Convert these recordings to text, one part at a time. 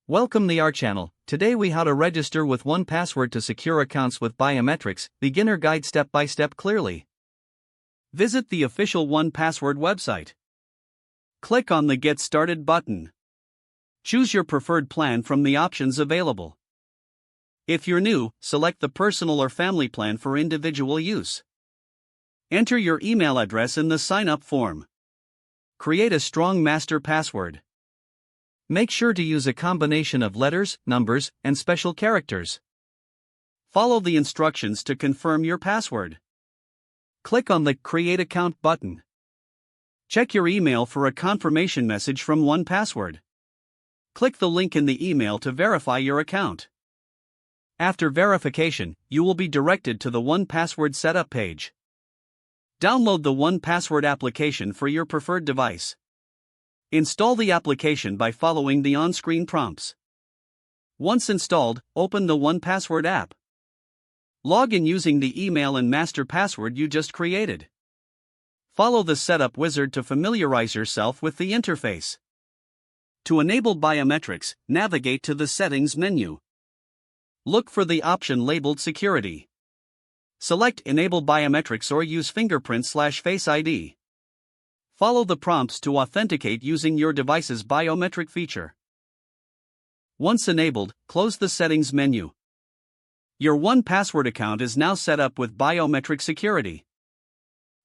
Welcome to our channel. Today we how to register with 1Password to secure accounts with biometrics, beginner guide step by step clearly. Visit the official 1Password website. Click on the Get Started button. Choose your preferred plan from the options available. If you're new, select the personal or family plan for individual use. Enter your email address in the sign-up form. Create a strong master password. Make sure to use a combination of letters, numbers, and special characters. Follow the instructions to confirm your password. Click on the Create Account button. Check your email for a confirmation message from 1Password. Click the link in the email to verify your account. After verification, you will be directed to the 1Password setup page. Download the 1Password application for your preferred device. Install the application by following the on-screen prompts. Once installed, open the 1Password app. Log in using the email and master password you just created. Follow the setup wizard to familiarize yourself with the interface. To enable biometrics, navigate to the Settings menu. Look for the option labeled Security. Select Enable Biometrics or use Fingerprint/Face ID. Follow the prompts to authenticate using your device's biometric feature. Once enabled, close the Settings menu. Your 1Password account is now set up with biometric security.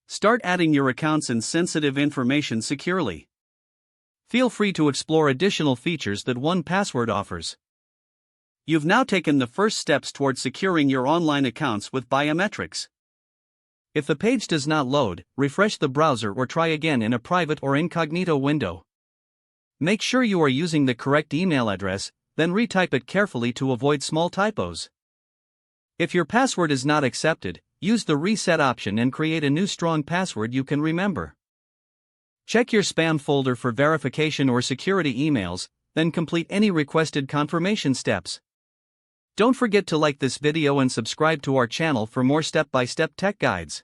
Start adding your accounts and sensitive information securely. Feel free to explore additional features that 1Password offers. You've now taken the first steps towards securing your online accounts with biometrics. If the page does not load, refresh the browser or try again in a private or incognito window. Make sure you are using the correct email address, then retype it carefully to avoid small typos. If your password is not accepted, use the reset option and create a new strong password you can remember. Check your spam folder for verification or security emails, then complete any requested confirmation steps. Don't forget to like this video and subscribe to our channel for more step-by-step tech guides.